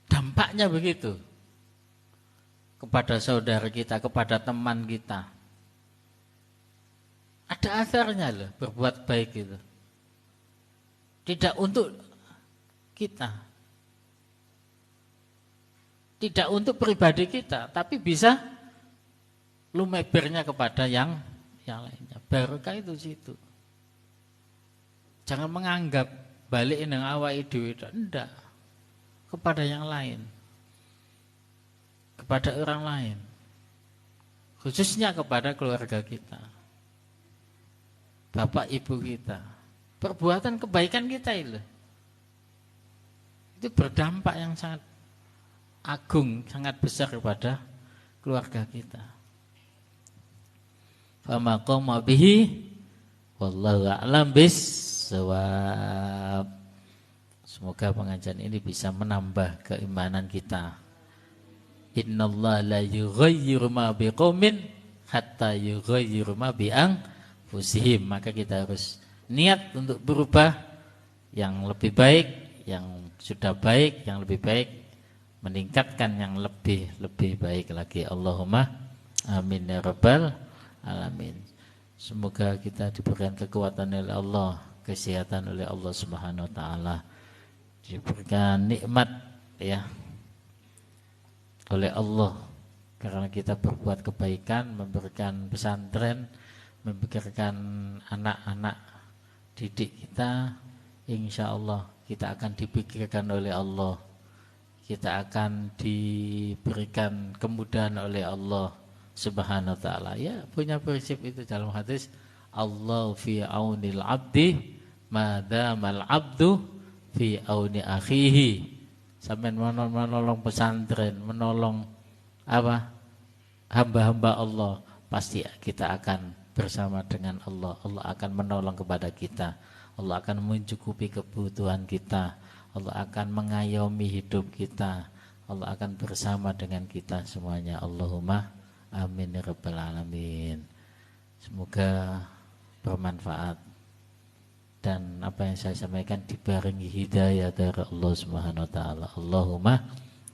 Dampaknya begitu. Kepada saudara kita, kepada teman kita. Ada asarnya loh, berbuat baik itu. Tidak untuk kita. Tidak untuk pribadi kita, tapi bisa lumebernya kepada yang lainnya. Barokah itu situ. Jangan menganggap balik nang awake dhewe ndak, kepada yang lain. Kepada orang lain. Khususnya kepada keluarga kita. Bapak ibu kita. Perbuatan kebaikan kita itu berdampak yang sangat agung, sangat besar kepada keluarga kita. Fama qama bihi wallahu a'lam bis-shawab. Semoga pengajian ini bisa menambah keimanan kita. Innallaha la yughayyiru ma biqaumin hatta yughayyiru ma bi anfusihim. Maka kita harus niat untuk berubah yang lebih baik, yang sudah baik, yang lebih baik, meningkatkan yang lebih baik lagi. Allahumma amin ya rabbal alamin. Semoga kita diberikan kekuatan oleh Allah, kesehatan oleh Allah Subhanahu wa taala, diberikan nikmat ya oleh Allah karena kita berbuat kebaikan, memberikan pesantren, memberikan anak-anak didik kita. Insya Allah kita akan dipikirkan oleh Allah, kita akan diberikan kemudahan oleh Allah Subhanahu wa taala. Ya, punya prinsip itu dalam hadis, Allah fi aunil abdi madamal abdu fi auni akhihi. Sampai menolong pesantren, menolong hamba-hamba Allah, pasti kita akan bersama dengan Allah. Allah akan menolong kepada kita, Allah akan mencukupi kebutuhan kita, Allah akan mengayomi hidup kita, Allah akan bersama dengan kita semuanya. Allahumma amin ya rabbal alamin. Semoga bermanfaat dan apa yang saya sampaikan dibarengi hidayah dari Allah Subhanahu wa taala. Allahumma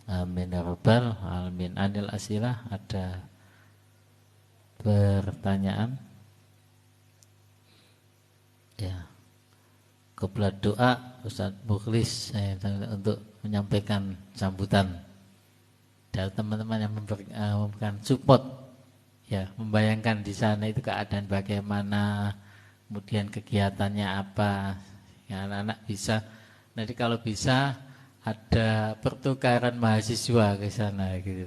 amin ya rabbal alamin. Anil asilah, ada pertanyaan? Ya. Qobla doa Ustaz Mukhlis saya untuk menyampaikan sambutan dari teman-teman yang memberikan support ya, membayangkan di sana itu keadaan bagaimana, kemudian kegiatannya apa, ya anak-anak bisa. Nanti kalau bisa ada pertukaran mahasiswa ke sana gitu.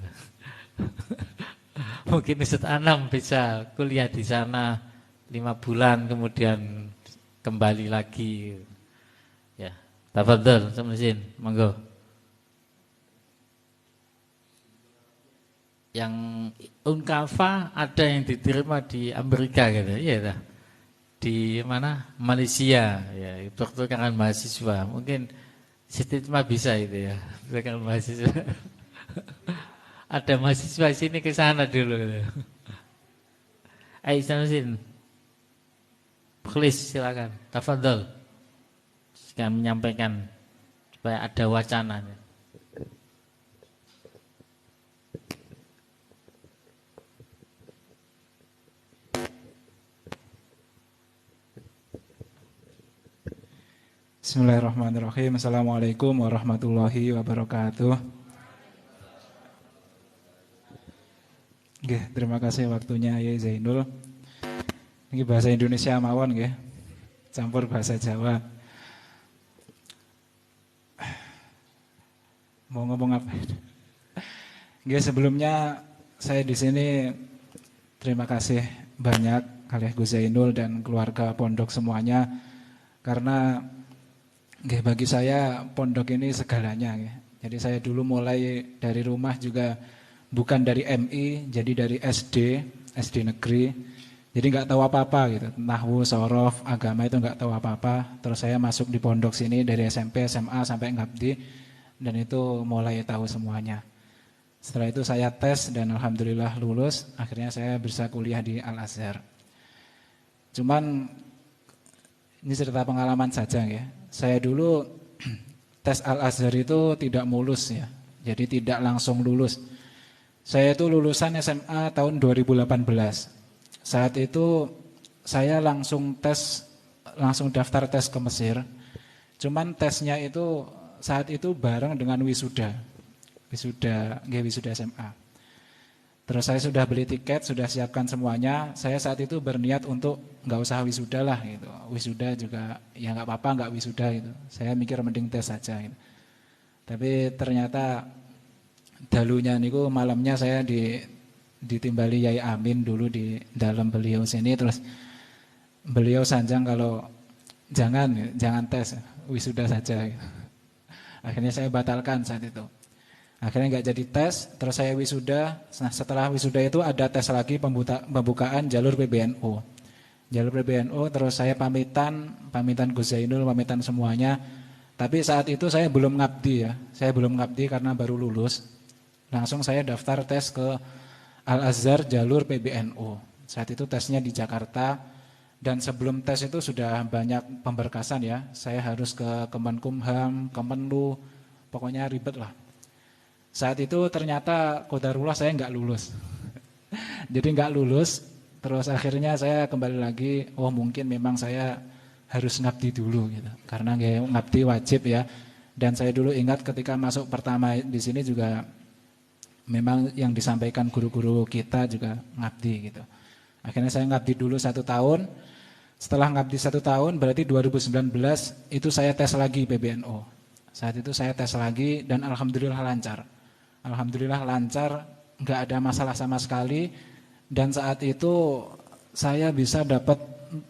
Mungkin Ustaz Anam bisa kuliah di sana 5 bulan kemudian kembali lagi. Ya, tafadhol Samsin, monggo. Yang Unkafa ada yang diterima di Amerika gitu, iya dah. Di mana? Malaysia ya, pertukaran mahasiswa. Mungkin Siti mah bisa itu ya, pertukaran mahasiswa. Ada mahasiswa sini ke sana dulu gitu. Ayo Samsin, please silakan, tafadhol. Sekarang menyampaikan supaya ada wacananya. Bismillahirrahmanirrahim. Assalamualaikum warahmatullahi wabarakatuh. Nggih, terima kasih waktunya ya Zainul. Ini bahasa Indonesia mawon nggih. Campur bahasa Jawa. Mau ngomong apa? Nggih, sebelumnya saya di sini terima kasih banyak kali Gus Zainul dan keluarga pondok semuanya, karena bagi saya pondok ini segalanya. Jadi saya dulu mulai dari rumah juga bukan dari MI, jadi dari SD negeri. Jadi nggak tahu apa-apa gitu, nahwu, shorof, agama itu nggak tahu apa-apa. Terus saya masuk di pondok sini dari SMP, SMA sampai ngabdi, dan itu mulai tahu semuanya. Setelah itu saya tes dan alhamdulillah lulus. Akhirnya saya bisa kuliah di Al-Azhar. Cuman ini cerita pengalaman saja ya. Saya dulu tes Al-Azhar itu tidak mulus ya. Jadi tidak langsung lulus. Saya itu lulusan SMA tahun 2018. Saat itu saya langsung daftar tes ke Mesir. Cuman tesnya itu saat itu bareng dengan wisuda SMA. Terus saya sudah beli tiket, sudah siapkan semuanya. Saya saat itu berniat untuk nggak usah wisuda lah gitu. Wisuda juga ya nggak apa-apa nggak wisuda gitu. Saya mikir mending tes saja gitu. Tapi ternyata dalunya niku malamnya saya ditimbali Yai Amin dulu di dalam beliau sini, terus beliau sanjang kalau jangan tes, wisuda saja gitu. Akhirnya saya batalkan saat itu. Akhirnya nggak jadi tes, terus saya wisuda. Nah, setelah wisuda itu ada tes lagi pembukaan jalur PBNU. Jalur PBNU, terus saya pamitan Gus Zainul, pamitan semuanya. Tapi saat itu saya belum ngabdi ya. Saya belum ngabdi karena baru lulus. Langsung saya daftar tes ke Al-Azhar jalur PBNU. Saat itu tesnya di Jakarta. Dan sebelum tes itu sudah banyak pemberkasan ya. Saya harus ke Kemenkumham, Kemenlu, pokoknya ribet lah. Saat itu ternyata qadarullah saya nggak lulus. Jadi nggak lulus, terus akhirnya saya kembali lagi, oh mungkin memang saya harus ngabdi dulu gitu. Karena ngabdi wajib ya. Dan saya dulu ingat ketika masuk pertama di sini juga memang yang disampaikan guru-guru kita juga ngabdi gitu. Akhirnya saya ngabdi dulu 1 tahun. Setelah ngabdi 1 tahun berarti 2019 itu saya tes lagi PBNU. Saat itu saya tes lagi dan alhamdulillah lancar. Alhamdulillah lancar, nggak ada masalah sama sekali. Dan saat itu saya bisa dapat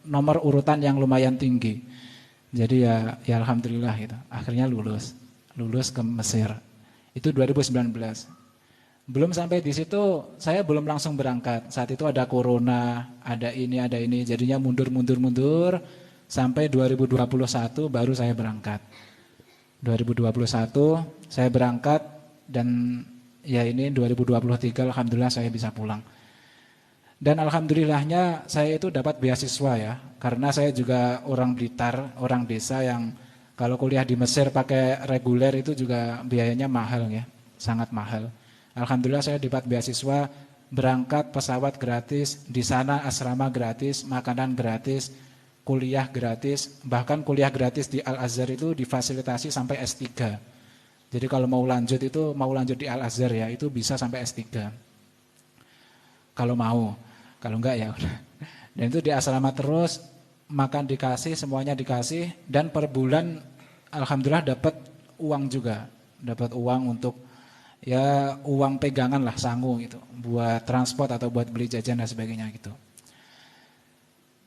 nomor urutan yang lumayan tinggi. Jadi ya alhamdulillah gitu. Akhirnya lulus ke Mesir. Itu 2019. Belum sampai di situ, saya belum langsung berangkat. Saat itu ada corona, ada ini, jadinya mundur sampai 2021 baru saya berangkat. 2021 saya berangkat dan ya ini 2023 alhamdulillah saya bisa pulang. Dan alhamdulillahnya saya itu dapat beasiswa ya, karena saya juga orang Blitar, orang desa yang kalau kuliah di Mesir pakai reguler itu juga biayanya mahal ya, sangat mahal. Alhamdulillah saya dapat beasiswa, berangkat pesawat gratis, di sana asrama gratis, makanan gratis, kuliah gratis, bahkan kuliah gratis di Al-Azhar itu difasilitasi sampai S3. Jadi kalau mau lanjut di Al-Azhar ya, itu bisa sampai S3. Kalau mau, kalau enggak ya udah. Dan itu di asrama terus, makan dikasih, semuanya dikasih, dan per bulan alhamdulillah dapat uang juga, dapat uang untuk ya uang pegangan lah, sangu gitu, buat transport atau buat beli jajan dan sebagainya gitu.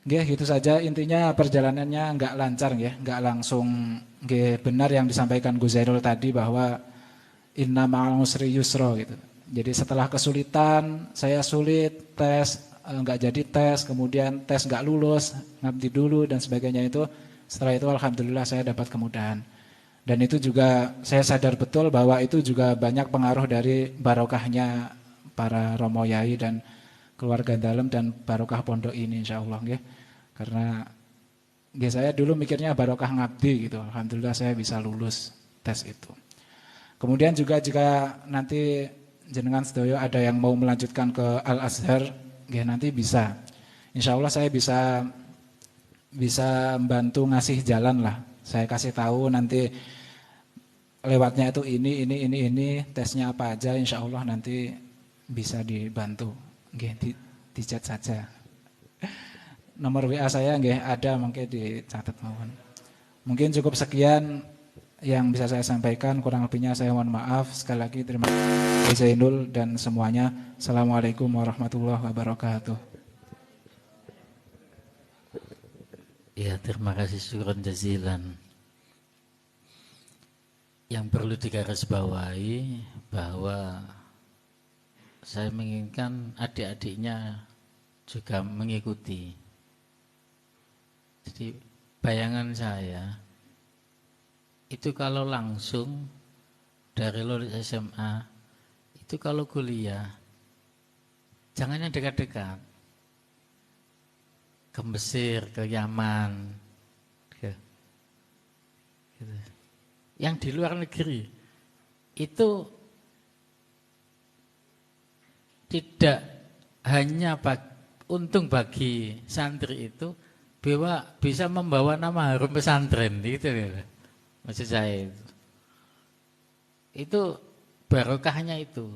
Gitu saja intinya perjalanannya enggak lancar ya, enggak langsung benar yang disampaikan Gus Zainul tadi bahwa inna ma'al usri yusra gitu. Jadi setelah kesulitan, saya sulit tes, enggak jadi tes, kemudian tes enggak lulus, ngabdi dulu dan sebagainya itu. Setelah itu alhamdulillah saya dapat kemudahan. Dan itu juga saya sadar betul bahwa itu juga banyak pengaruh dari barokahnya para Romo Yai dan keluarga dalam dan barokah pondok ini insyaallah nggih. Karena saya dulu mikirnya barokah ngabdi gitu. Alhamdulillah saya bisa lulus tes itu. Kemudian juga jika nanti jenengan sedoyo ada yang mau melanjutkan ke Al-Azhar, nanti bisa. Insyaallah saya bisa membantu ngasih jalan lah. Saya kasih tahu nanti lewatnya itu ini, tesnya apa aja, insya Allah nanti bisa dibantu. Di chat saja. Nomor WA saya ada, mungkin dicatat mawon. Mungkin cukup sekian yang bisa saya sampaikan, kurang lebihnya saya mohon maaf. Sekali lagi terima kasih Zainul dan semuanya. Assalamualaikum warahmatullahi wabarakatuh. Ya, terima kasih syukran jazilan. Yang perlu digarisbawahi bahwa saya menginginkan adik-adiknya juga mengikuti. Jadi bayangan saya itu kalau langsung dari lulus SMA itu kalau kuliah jangan yang dekat-dekat. Ke Mesir, ke Yaman, gitu. Yang di luar negeri itu tidak hanya untung bagi santri itu bahwa bisa membawa nama harum pesantren gitu ya. Maksud saya itu barokahnya itu.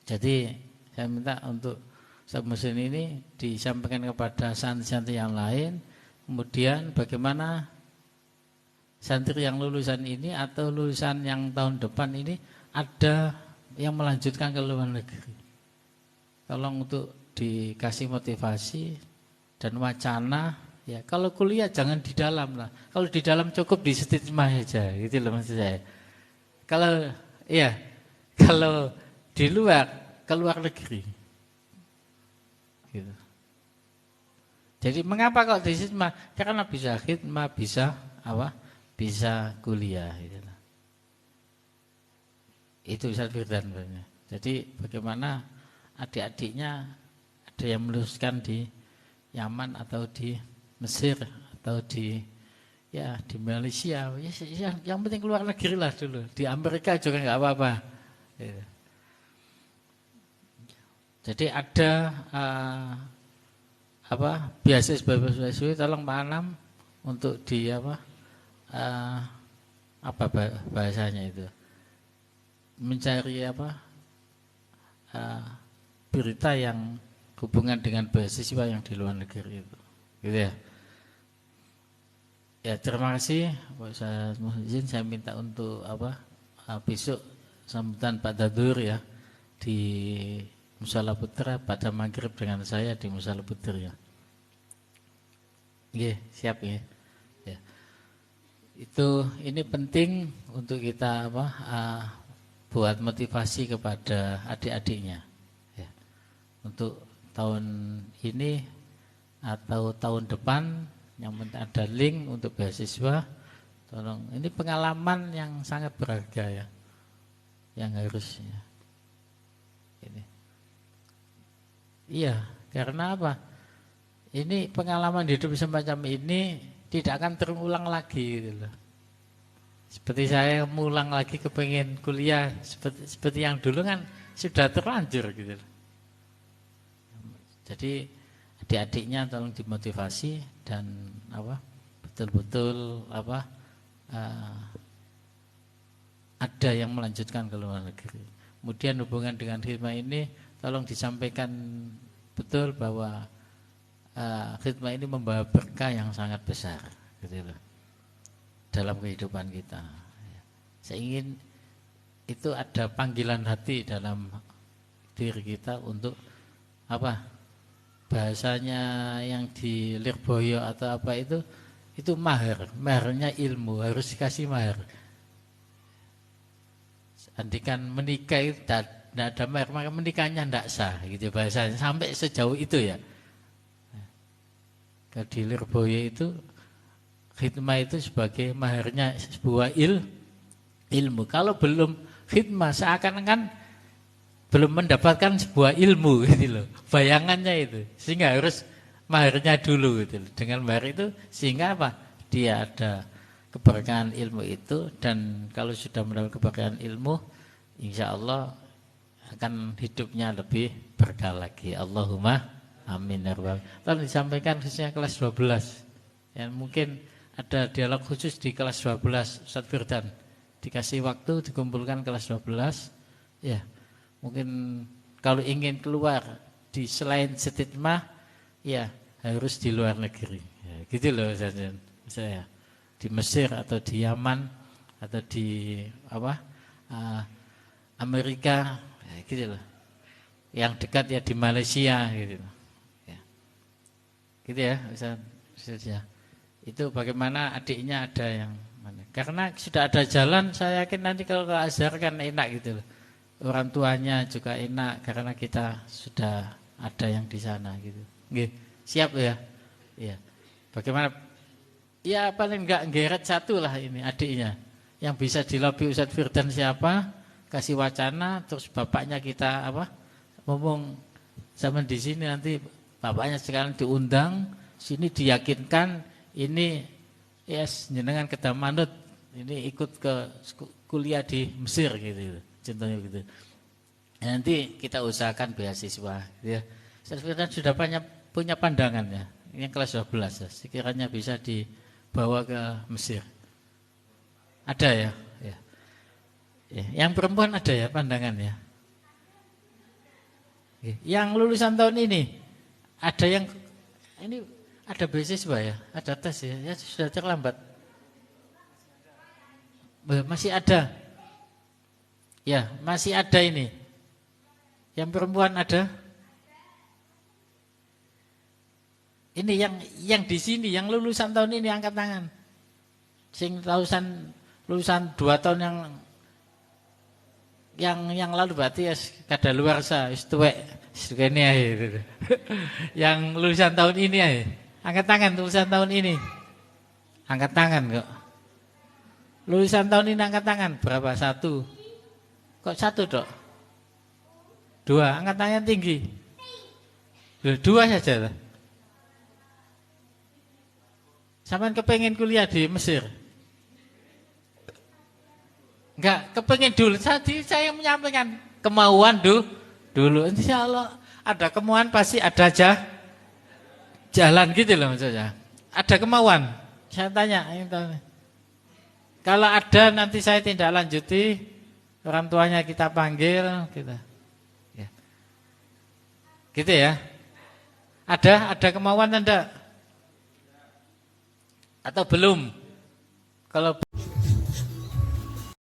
Jadi saya minta untuk Ustaz Muhsin ini disampaikan kepada santri-santri yang lain. Kemudian bagaimana santri yang lulusan ini atau lulusan yang tahun depan ini ada yang melanjutkan ke luar negeri. Tolong untuk dikasih motivasi dan wacana. Ya, kalau kuliah jangan di dalam lah. Kalau di dalam cukup di stigma aja, gitu loh maksud saya. Kalau di luar, ke luar negeri. Gitu. Jadi mengapa kok di stigma? Karena bisa khidmah, bisa apa? Bisa kuliah. Gitu. Itu Ustaz Firdan. Jadi bagaimana adik-adiknya ada yang meluluskan di Yaman atau di Mesir atau di Malaysia, yang penting keluar negeri lah dulu. Di Amerika juga nggak apa-apa. Jadi ada beasiswa tolong Pak Anam untuk di bahasanya itu mencari berita yang hubungan dengan beasiswa yang di luar negeri itu, gitu ya. Ya terima kasih Pak Ustaz Muhsin. Saya minta untuk besok sambutan Pak Dadur ya di Musala Putra pada maghrib dengan saya di Musala Putra ya. Oke, siap ya. Ya. Ini penting untuk kita buat motivasi kepada adik-adiknya. Ya. Untuk tahun ini atau tahun depan yang penting ada link untuk beasiswa. Tolong, ini pengalaman yang sangat berharga ya, yang harusnya. Iya, karena apa? Ini pengalaman hidup semacam ini tidak akan terulang lagi gitu loh. Seperti saya mulang lagi kepengen kuliah seperti yang dulu kan sudah terlanjur gitu loh. Jadi adik-adiknya tolong dimotivasi dan betul-betul ada yang melanjutkan ke luar negeri. Kemudian hubungan dengan khidmah ini tolong disampaikan betul bahwa khidmah ini membawa berkah yang sangat besar gitu loh, dalam kehidupan kita. Saya ingin itu ada panggilan hati dalam diri kita untuk bahasanya yang di Lirboyo atau itu maharnya ilmu, harus dikasih mahar. Andikan menikah itu tidak ada mahar, maka menikahnya tidak sah gitu bahasanya, sampai sejauh itu ya. Di Lirboyo itu khidmah itu sebagai maharnya sebuah ilmu. Kalau belum khidmah seakan-akan belum mendapatkan sebuah ilmu gitu loh. Bayangannya itu. Sehingga harus maharnya dulu gitu loh. Dengan mahar itu sehingga dia ada keberkahan ilmu itu, dan kalau sudah mendapat keberkahan ilmu, insya Allah akan hidupnya lebih berkah lagi. Allahumma amin. Lalu disampaikan khususnya kelas 12. Ya, mungkin ada dialog khusus di kelas 12 Ustaz Firdan. Dikasih waktu dikumpulkan kelas 12. Ya, mungkin kalau ingin keluar di selain stigma, ya harus di luar negeri. Ya, gitu loh saya. Di Mesir atau di Yaman atau di Amerika, ya, gitu loh. Yang dekat ya di Malaysia gitu. Ya. Gitu ya, Ustaz ya. Itu bagaimana adiknya ada yang mana? Karena sudah ada jalan, saya yakin nanti kalau ke Azhar kan enak gitu loh. Orang tuanya juga enak karena kita sudah ada yang di sana gitu. Nggih, siap ya? Iya. Bagaimana? Ya paling enggak geret satu lah ini adiknya. Yang bisa dilobi Ustaz Firdan siapa? Kasih wacana, terus bapaknya kita ngomong zaman di sini, nanti bapaknya sekarang diundang, sini diyakinkan ini jenengan kedah manut, ini ikut ke kuliah di Mesir gitu. Contohnya gitu. Nanti kita usahakan beasiswa ya. Ustaz Firdan sudah punya pandangan ya. Ini kelas 12 ya. Sekiranya bisa dibawa ke Mesir. Ada ya? Ya. Yang perempuan ada ya pandangan ya? Yang lulusan tahun ini, ada yang, ini ada beasiswa ya, ada tes ya, ya sudah terlambat. Masih ada. Ya, masih ada ini. Yang perempuan ada? Ini yang di sini, yang lulusan tahun ini angkat tangan. Sing lulusan 2 tahun yang lalu berarti ya kadaluarsa, wis tuwek, kene ae. Yang lulusan tahun ini ae. Angkat tangan lulusan tahun ini. Angkat tangan kok. Lulusan tahun ini angkat tangan berapa? 1. Kok 1 dok? 2, angkat tangan tinggi. 2 saja lah. Sampean kepengen kuliah di Mesir? Enggak, kepengen dulu. Tadi saya menyampaikan kemauan dulu. Insya Allah ada kemauan pasti ada jalan gitu loh maksudnya. Ada kemauan. Saya tanya. Kalau ada nanti saya tindak lanjuti. Orang tuanya kita panggil. Kita. Ya. Gitu ya. Ada kemauan enggak? Atau belum? Kalau